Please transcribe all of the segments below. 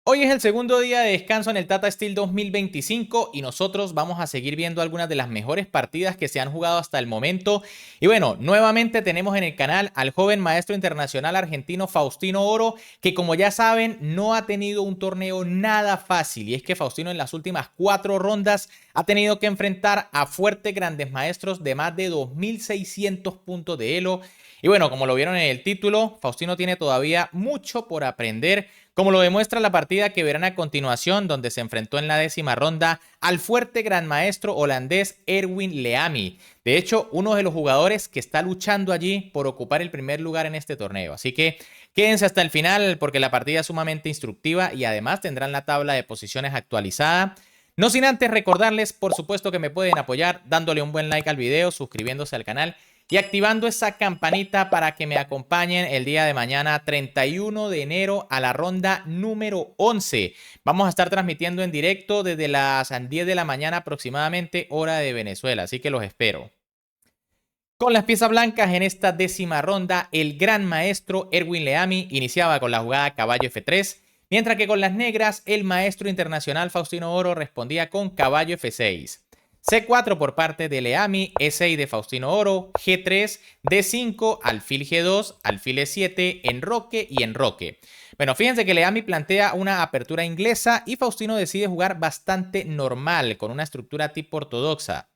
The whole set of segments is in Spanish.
Hoy es el segundo día de descanso en el Tata Steel 2025 y nosotros vamos a seguir viendo algunas de las mejores partidas que se han jugado hasta el momento. Y bueno, nuevamente tenemos en el canal al joven maestro internacional argentino Faustino Oro, que como ya saben no ha tenido un torneo nada fácil. Y es que Faustino en las últimas 4 rondas ha tenido que enfrentar a fuertes grandes maestros de más de 2600 puntos de elo. Y bueno, como lo vieron en el título, Faustino tiene todavía mucho por aprender, como lo demuestra la partida que verán a continuación, donde se enfrentó en la 10ª ronda al fuerte gran maestro holandés Erwin Leamy. De hecho, uno de los jugadores que está luchando allí por ocupar el primer lugar en este torneo. Así que quédense hasta el final porque la partida es sumamente instructiva y además tendrán la tabla de posiciones actualizada. No sin antes recordarles, por supuesto, que me pueden apoyar dándole un buen like al video, suscribiéndose al canal y activando esa campanita para que me acompañen el día de mañana 31 de enero a la ronda número 11. Vamos a estar transmitiendo en directo desde las 10 de la mañana aproximadamente, hora de Venezuela, así que los espero. Con las piezas blancas en esta 10ª ronda, el gran maestro Erwin Leamy iniciaba con la jugada caballo F3, mientras que con las negras, el maestro internacional Faustino Oro respondía con caballo F6. C4 por parte de Leamy, E6 de Faustino Oro, G3, D5, alfil G2, alfil E7, enroque y enroque. Bueno, fíjense que Leamy plantea una apertura inglesa y Faustino decide jugar bastante normal, con una estructura tipo ortodoxa.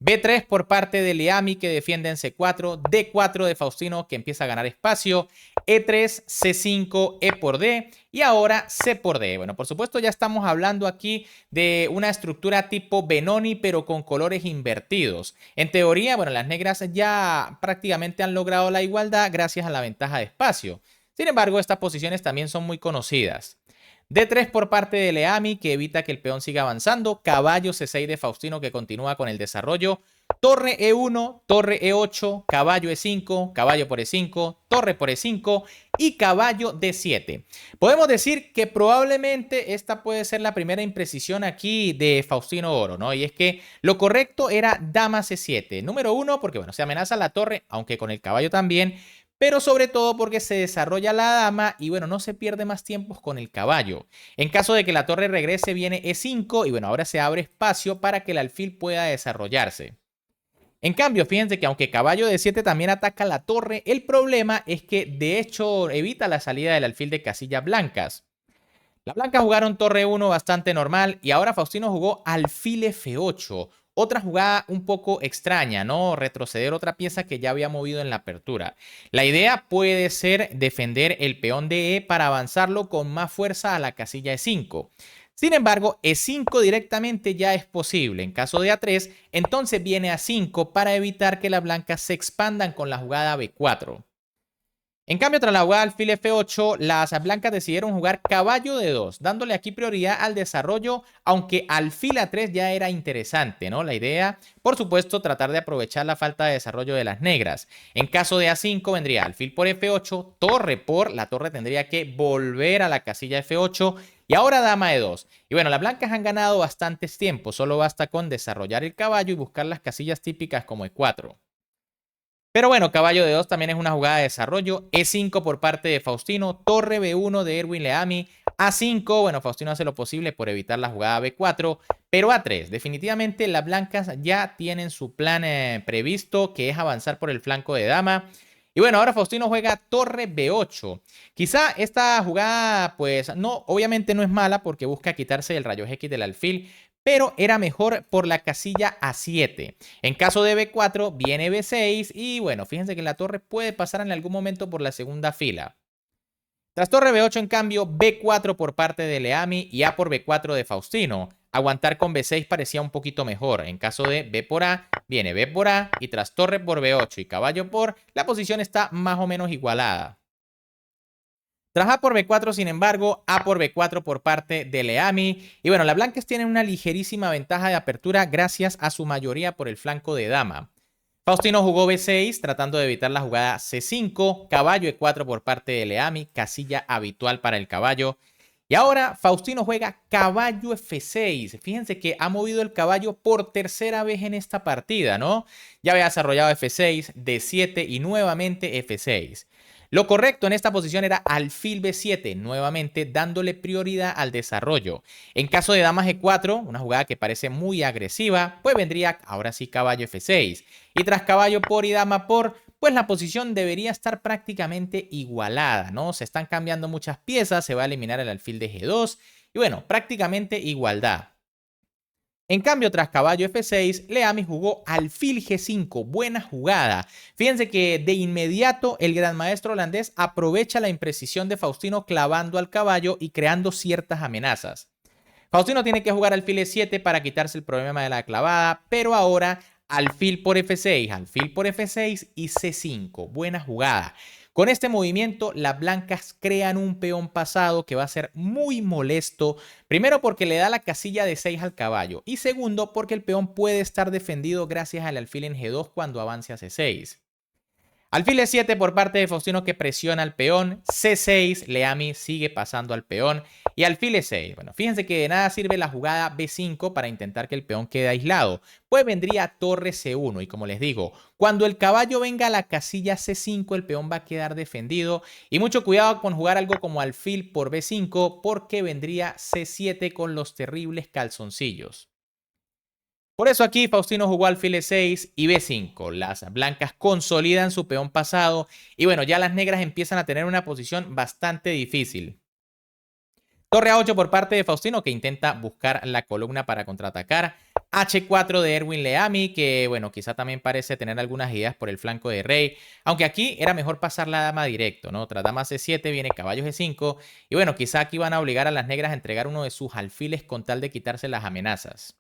B3 por parte de Leamy que defiende en C4, D4 de Faustino que empieza a ganar espacio, E3, C5, E por D y ahora C por D. Bueno, por supuesto ya estamos hablando aquí de una estructura tipo Benoni pero con colores invertidos. En teoría, bueno, las negras ya prácticamente han logrado la igualdad gracias a la ventaja de espacio. Sin embargo, estas posiciones también son muy conocidas. D3 por parte de Leamy que evita que el peón siga avanzando. Caballo C6 de Faustino que continúa con el desarrollo. Torre E1, torre E8, caballo E5, caballo por E5, torre por E5 y caballo D7. Podemos decir que probablemente esta puede ser la primera imprecisión aquí de Faustino Oro, ¿no? Y es que lo correcto era dama C7. Número 1 porque, bueno, se amenaza la torre, aunque con el caballo también, pero sobre todo porque se desarrolla la dama y bueno, no se pierde más tiempos con el caballo. En caso de que la torre regrese viene E5 y bueno, ahora se abre espacio para que el alfil pueda desarrollarse. En cambio, fíjense que aunque caballo de 7 también ataca la torre, el problema es que de hecho evita la salida del alfil de casillas blancas. Las blancas jugaron torre 1 bastante normal y ahora Faustino jugó alfil F8. Otra jugada un poco extraña, ¿no? Retroceder otra pieza que ya había movido en la apertura. La idea puede ser defender el peón de E para avanzarlo con más fuerza a la casilla E5. Sin embargo, E5 directamente ya es posible. En caso de A3, entonces viene A5 para evitar que las blancas se expandan con la jugada B4. En cambio, tras la jugada alfil F8, las blancas decidieron jugar caballo de 2, dándole aquí prioridad al desarrollo, aunque alfil A3 ya era interesante, ¿no? La idea, por supuesto, tratar de aprovechar la falta de desarrollo de las negras. En caso de A5 vendría alfil por F8, torre por, la torre tendría que volver a la casilla F8 y ahora dama de 2. Y bueno, las blancas han ganado bastantes tiempos, solo basta con desarrollar el caballo y buscar las casillas típicas como E4. Pero bueno, caballo de 2 también es una jugada de desarrollo. E5 por parte de Faustino. Torre B1 de Erwin Leamy. A5, bueno, Faustino hace lo posible por evitar la jugada B4. Pero A3, definitivamente las blancas ya tienen su plan previsto, que es avanzar por el flanco de dama. Y bueno, ahora Faustino juega torre B8. Quizá esta jugada, pues no, obviamente no es mala porque busca quitarse el rayo X del alfil, pero era mejor por la casilla A7. En caso de B4 viene B6 y bueno, fíjense que la torre puede pasar en algún momento por la segunda fila. Tras torre B8, en cambio, B4 por parte de Leamy y A por B4 de Faustino. Aguantar con B6 parecía un poquito mejor. En caso de B por A, viene B por A y tras torre por B8 y caballo por, la posición está más o menos igualada. Tras A por B4, sin embargo, A por B4 por parte de Leamy. Y bueno, las blancas tienen una ligerísima ventaja de apertura gracias a su mayoría por el flanco de dama. Faustino jugó B6 tratando de evitar la jugada C5, caballo E4 por parte de Leamy, casilla habitual para el caballo. Y ahora Faustino juega caballo F6. Fíjense que ha movido el caballo por tercera vez en esta partida, ¿no? Ya había desarrollado F6, D7 y nuevamente F6. Lo correcto en esta posición era alfil B7, nuevamente dándole prioridad al desarrollo. En caso de dama G4, una jugada que parece muy agresiva, pues vendría ahora sí caballo F6. Y tras caballo por y dama por, pues la posición debería estar prácticamente igualada, ¿no? Se están cambiando muchas piezas, se va a eliminar el alfil de G2 y bueno, prácticamente igualdad. En cambio, tras caballo F6, Leamy jugó alfil G5. Buena jugada. Fíjense que de inmediato el gran maestro holandés aprovecha la imprecisión de Faustino clavando al caballo y creando ciertas amenazas. Faustino tiene que jugar alfil E7 para quitarse el problema de la clavada, pero ahora alfil por F6, alfil por F6 y C5. Buena jugada. Con este movimiento, las blancas crean un peón pasado que va a ser muy molesto. Primero porque le da la casilla de 6 al caballo y segundo porque el peón puede estar defendido gracias al alfil en G2 cuando avance a C6. Alfil E7 por parte de Faustino que presiona al peón. C6, Leamy sigue pasando al peón. Y alfil E6. Bueno, fíjense que de nada sirve la jugada B5 para intentar que el peón quede aislado. Pues vendría torre C1. Y como les digo, cuando el caballo venga a la casilla C5, el peón va a quedar defendido. Y mucho cuidado con jugar algo como alfil por B5 porque vendría C7 con los terribles calzoncillos. Por eso aquí Faustino jugó alfil E6 y B5. Las blancas consolidan su peón pasado y bueno, ya las negras empiezan a tener una posición bastante difícil. Torre A8 por parte de Faustino que intenta buscar la columna para contraatacar. H4 de Erwin Leamy que bueno, quizá también parece tener algunas ideas por el flanco de rey. Aunque aquí era mejor pasar la dama directo, ¿no? Tras dama C7 viene caballo G5 y bueno, quizá aquí van a obligar a las negras a entregar uno de sus alfiles con tal de quitarse las amenazas.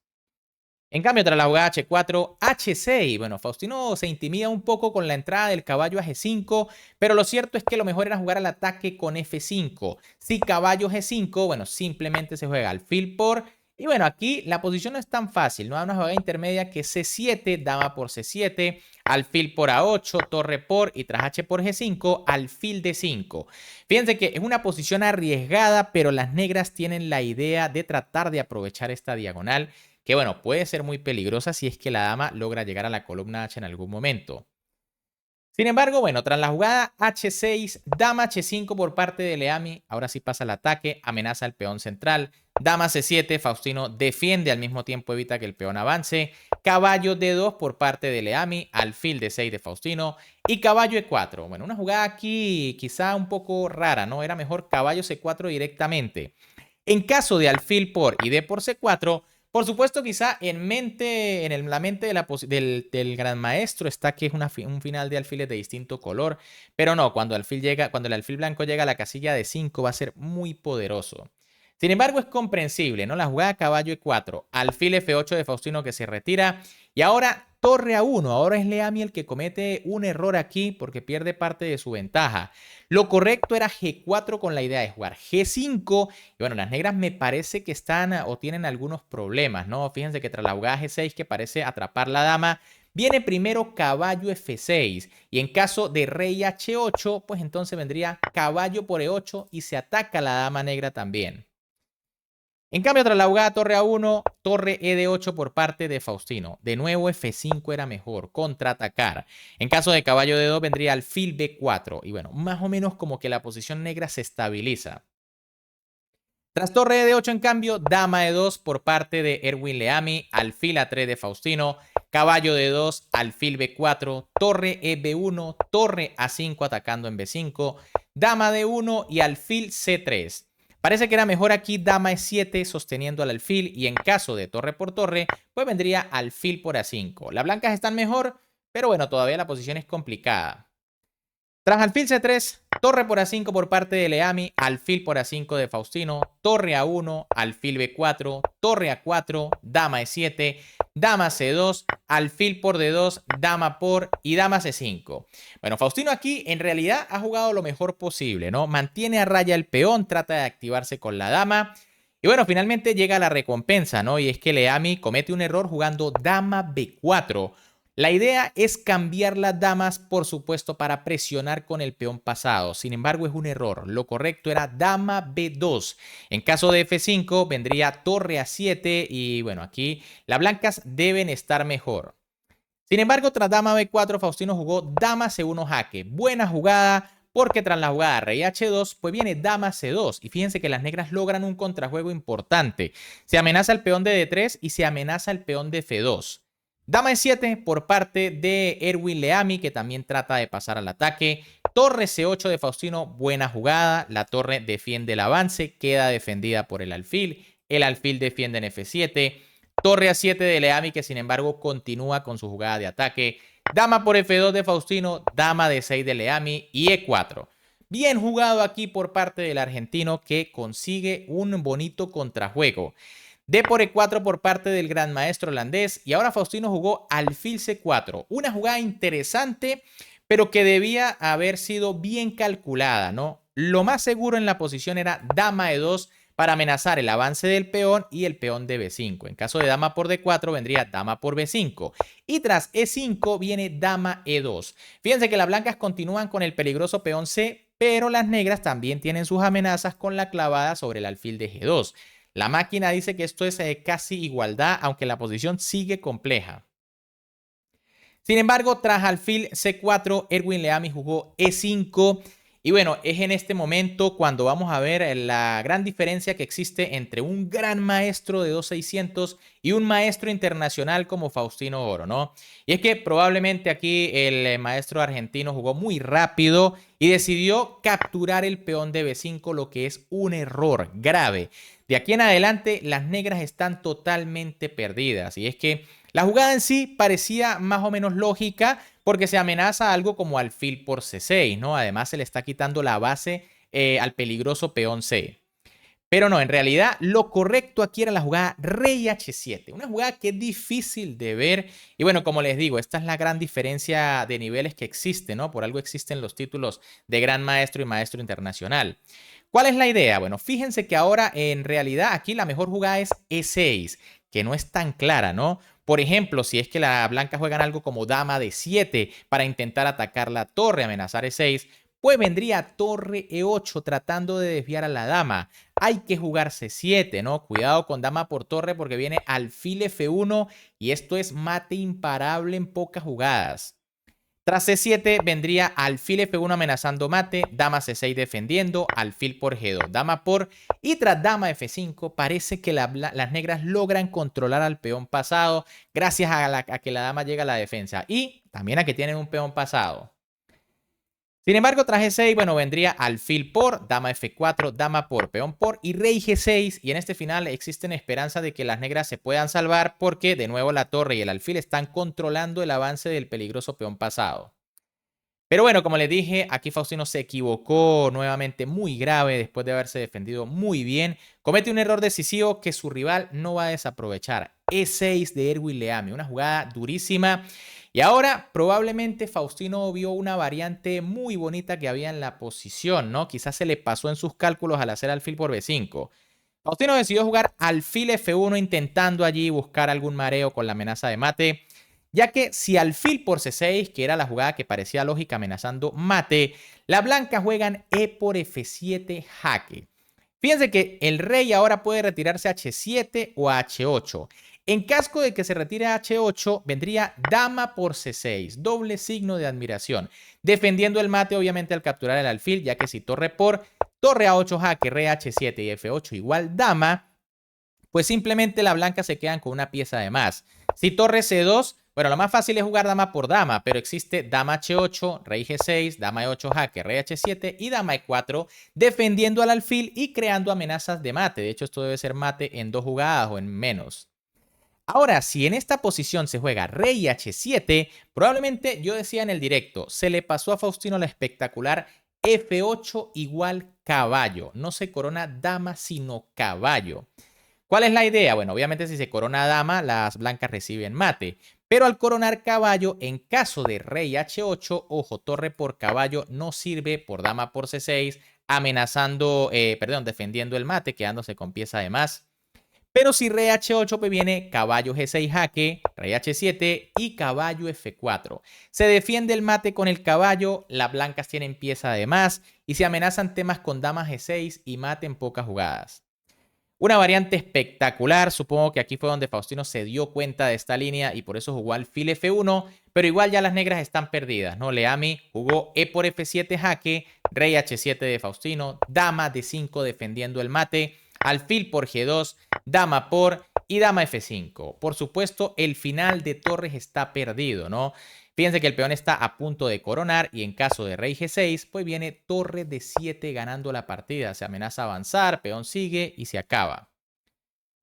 En cambio, tras la jugada H4, H6, bueno, Faustino se intimida un poco con la entrada del caballo a G5, pero lo cierto es que lo mejor era jugar al ataque con F5. Si caballo G5, bueno, simplemente se juega alfil por... Y bueno, aquí la posición no es tan fácil, no hay una jugada intermedia que C7, dama por C7, alfil por A8, torre por y tras H por G5, alfil D5. Fíjense que es una posición arriesgada, pero las negras tienen la idea de tratar de aprovechar esta diagonal que bueno, puede ser muy peligrosa si es que la dama logra llegar a la columna H en algún momento. Sin embargo, bueno, tras la jugada H6, dama H5 por parte de Leamy, ahora sí pasa el ataque, amenaza al peón central, dama C7, Faustino defiende al mismo tiempo, evita que el peón avance, caballo D2 por parte de Leamy, alfil D6 de Faustino y caballo E4. Bueno, una jugada aquí quizá un poco rara, ¿no? Era mejor caballo C4 directamente. En caso de alfil por y D por C4, por supuesto, quizá la mente de del gran maestro está que es un final de alfiles de distinto color, pero no, cuando el alfil blanco llega a la casilla de 5 va a ser muy poderoso. Sin embargo, es comprensible, ¿no? La jugada caballo E4, alfil F8 de Faustino que se retira y ahora torre A1. Ahora es Leamy el que comete un error aquí porque pierde parte de su ventaja. Lo correcto era G4 con la idea de jugar G5. Y bueno, las negras me parece que están o tienen algunos problemas, ¿no? Fíjense que tras la jugada G6 que parece atrapar la dama, viene primero caballo F6 y en caso de rey H8, pues entonces vendría caballo por E8 y se ataca a la dama negra también. En cambio, tras la jugada torre A1, torre ED8 por parte de Faustino. De nuevo F5 era mejor, contraatacar. En caso de caballo D2 vendría alfil B4 y bueno, más o menos como que la posición negra se estabiliza. Tras torre E8, en cambio, dama E2 por parte de Erwin Leamy, alfil A3 de Faustino, caballo D2, alfil B4, torre EB1, torre A5 atacando en B5, dama D1 y alfil C3. Parece que era mejor aquí dama E7 sosteniendo al alfil y en caso de torre por torre, pues vendría alfil por A5. Las blancas están mejor, pero bueno, todavía la posición es complicada. Tras alfil C3, torre por A5 por parte de Leamy, alfil por A5 de Faustino, torre A1, alfil B4, torre A4, dama E7, dama C2, alfil por D2, dama por y dama C5. Bueno, Faustino aquí en realidad ha jugado lo mejor posible, ¿no? Mantiene a raya el peón, trata de activarse con la dama. Y bueno, finalmente llega la recompensa, ¿no? Y es que Leamy comete un error jugando dama B4. La idea es cambiar las damas, por supuesto, para presionar con el peón pasado. Sin embargo, es un error. Lo correcto era dama B2. En caso de F5, vendría torre A7 y bueno, aquí las blancas deben estar mejor. Sin embargo, tras dama B4, Faustino jugó dama C1 jaque. Buena jugada porque tras la jugada rey H2, pues viene dama C2. Y fíjense que las negras logran un contrajuego importante. Se amenaza el peón de D3 y se amenaza el peón de F2. Dama E7 por parte de Erwin Leamy, que también trata de pasar al ataque. Torre C8 de Faustino, buena jugada. La torre defiende el avance, queda defendida por el alfil. El alfil defiende en F7. Torre A7 de Leamy, que sin embargo continúa con su jugada de ataque. Dama por F2 de Faustino, dama D6 de Leamy y E4. Bien jugado aquí por parte del argentino, que consigue un bonito contrajuego. D por E4 por parte del gran maestro holandés. Y ahora Faustino jugó alfil C4. Una jugada interesante, pero que debía haber sido bien calculada, ¿no? Lo más seguro en la posición era dama E2 para amenazar el avance del peón y el peón de B5. En caso de dama por D4 vendría dama por B5. Y tras E5 viene dama E2. Fíjense que las blancas continúan con el peligroso peón C, pero las negras también tienen sus amenazas con la clavada sobre el alfil de G2. La máquina dice que esto es casi igualdad, aunque la posición sigue compleja. Sin embargo, tras alfil C4, Erwin Leamy jugó E5. Y bueno, es en este momento cuando vamos a ver la gran diferencia que existe entre un gran maestro de 2600 y un maestro internacional como Faustino Oro, ¿no? Y es que probablemente aquí el maestro argentino jugó muy rápido y decidió capturar el peón de B5, lo que es un error grave. De aquí en adelante, las negras están totalmente perdidas. Y es que la jugada en sí parecía más o menos lógica porque se amenaza algo como alfil por C6, ¿no? Además, se le está quitando la base al peligroso peón C. Pero no, en realidad lo correcto aquí era la jugada rey H7. Una jugada que es difícil de ver. Y bueno, como les digo, esta es la gran diferencia de niveles que existe, ¿no? Por algo existen los títulos de gran maestro y maestro internacional. ¿Cuál es la idea? Bueno, fíjense que ahora en realidad aquí la mejor jugada es E6, que no es tan clara, ¿no? Por ejemplo, si es que las blancas juegan algo como dama de 7 para intentar atacar la torre, amenazar E6, pues vendría torre E8 tratando de desviar a la dama. Hay que jugar C7, ¿no? Cuidado con dama por torre porque viene alfil F1 y esto es mate imparable en pocas jugadas. Tras C7 vendría alfil F1 amenazando mate, dama C6 defendiendo, alfil por G2, dama por... Y tras dama F5 parece que las negras logran controlar al peón pasado gracias a que la dama llega a la defensa y también a que tienen un peón pasado. Sin embargo, tras G6, bueno, vendría alfil por, dama F4, dama por, peón por y rey G6. Y en este final existen esperanzas de que las negras se puedan salvar porque de nuevo la torre y el alfil están controlando el avance del peligroso peón pasado. Pero bueno, como les dije, aquí Faustino se equivocó nuevamente muy grave después de haberse defendido muy bien. Comete un error decisivo que su rival no va a desaprovechar. E6 de Erwin Leamy, una jugada durísima. Y ahora probablemente Faustino vio una variante muy bonita que había en la posición, ¿no? Quizás se le pasó en sus cálculos al hacer alfil por B5. Faustino decidió jugar alfil F1 intentando allí buscar algún mareo con la amenaza de mate, ya que si alfil por C6, que era la jugada que parecía lógica amenazando mate, las blancas juegan E por F7 jaque. Fíjense que el rey ahora puede retirarse a H7 o a H8. En caso de que se retire a H8, vendría dama por C6, doble signo de admiración, defendiendo el mate obviamente al capturar el alfil, ya que si torre por, torre A8 jaque, rey H7 y F8 igual dama, pues simplemente las blancas se quedan con una pieza de más. Si torre C2, bueno, lo más fácil es jugar dama por dama, pero existe dama H8, rey G6, dama E8 jaque, rey H7 y dama E4, defendiendo al alfil y creando amenazas de mate. De hecho, esto debe ser mate en 2 jugadas o en menos. Ahora, si en esta posición se juega rey H7, probablemente yo decía en el directo, se le pasó a Faustino la espectacular F8 igual caballo. No se corona dama, sino caballo. ¿Cuál es la idea? Bueno, obviamente si se corona dama, las blancas reciben mate. Pero al coronar caballo, en caso de rey H8, ojo, torre por caballo no sirve por dama por C6, amenazando, defendiendo el mate, quedándose con pieza de más. Pero si rey H8, pues viene caballo G6 jaque, rey H7 y caballo F4. Se defiende el mate con el caballo, las blancas tienen pieza de más y se amenazan temas con dama G6 y mate en pocas jugadas. Una variante espectacular, supongo que aquí fue donde Faustino se dio cuenta de esta línea y por eso jugó alfil F1, pero igual ya las negras están perdidas, ¿no? Leami jugó E por F7 jaque, rey H7 de Faustino, dama D5 defendiendo el mate, alfil por G2, dama por y dama F5. Por supuesto, el final de torres está perdido, ¿no? Fíjense que el peón está a punto de coronar y en caso de rey G6, pues viene torre D7 ganando la partida. Se amenaza a avanzar, peón sigue y se acaba.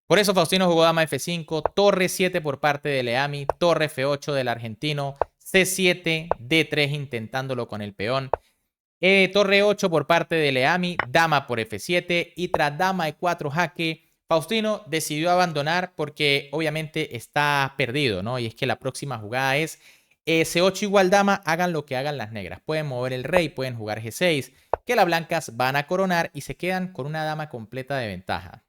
Por eso Faustino jugó dama F5, torre 7 por parte de Leami, torre F8 del argentino, C7, D3 intentándolo con el peón. Torre 8 por parte de Leami, dama por F7 y tras dama E4 jaque, Faustino decidió abandonar porque obviamente está perdido, ¿no? Y es que la próxima jugada es C8 igual dama, hagan lo que hagan las negras. Pueden mover el rey, pueden jugar G6, que las blancas van a coronar y se quedan con una dama completa de ventaja.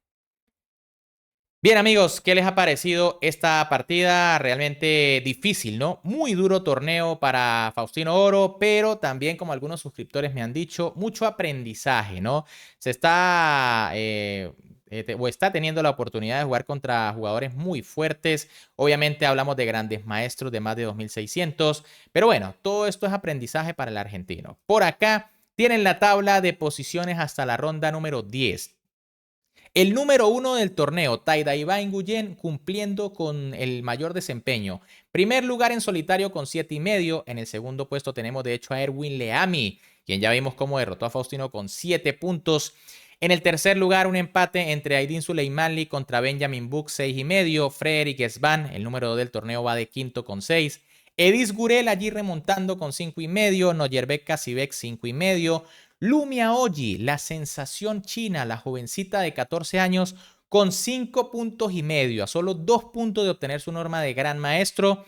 Bien amigos, ¿qué les ha parecido esta partida? Realmente difícil, ¿no? Muy duro torneo para Faustino Oro, pero también como algunos suscriptores me han dicho, mucho aprendizaje, ¿no? Se está o está teniendo la oportunidad de jugar contra jugadores muy fuertes. Obviamente hablamos de grandes maestros de más de 2600, pero bueno, todo esto es aprendizaje para el argentino. Por acá tienen la tabla de posiciones hasta la ronda número 10. El número 1 del torneo, Taidaiba Nguyen, cumpliendo con el mayor desempeño. Primer lugar en solitario con 7,5. En el segundo puesto tenemos de hecho a Erwin Leami, quien ya vimos cómo derrotó a Faustino con 7 puntos. En el tercer lugar, un empate entre Aydin Suleimanli contra Benjamin Book, 6,5. Frederick Svan, el número 2 del torneo, va de quinto con 6. Edis Gurel allí remontando con 5,5. Noyerbek Kasibek, 5,5. Lumia Oji, la sensación china, la jovencita de 14 años, con 5,5 puntos, a solo 2 puntos de obtener su norma de gran maestro.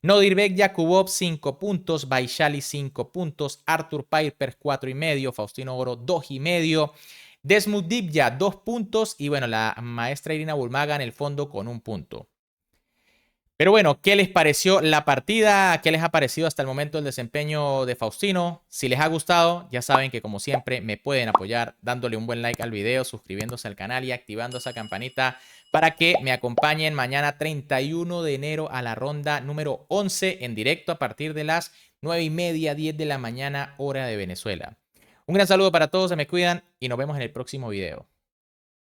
Nodirbek Yakubov, 5 puntos. Vaishali, 5 puntos. Arthur Piper, 4,5. Faustino Oro, 2,5. Desmut Dibya, 2 puntos. Y bueno, la maestra Irina Bulmaga en el fondo con 1 punto. Pero bueno, ¿qué les pareció la partida? ¿Qué les ha parecido hasta el momento el desempeño de Faustino? Si les ha gustado, ya saben que como siempre me pueden apoyar dándole un buen like al video, suscribiéndose al canal y activando esa campanita para que me acompañen mañana 31 de enero a la ronda número 11 en directo a partir de las 9:30, 10 de la mañana, hora de Venezuela. Un gran saludo para todos, se me cuidan y nos vemos en el próximo video.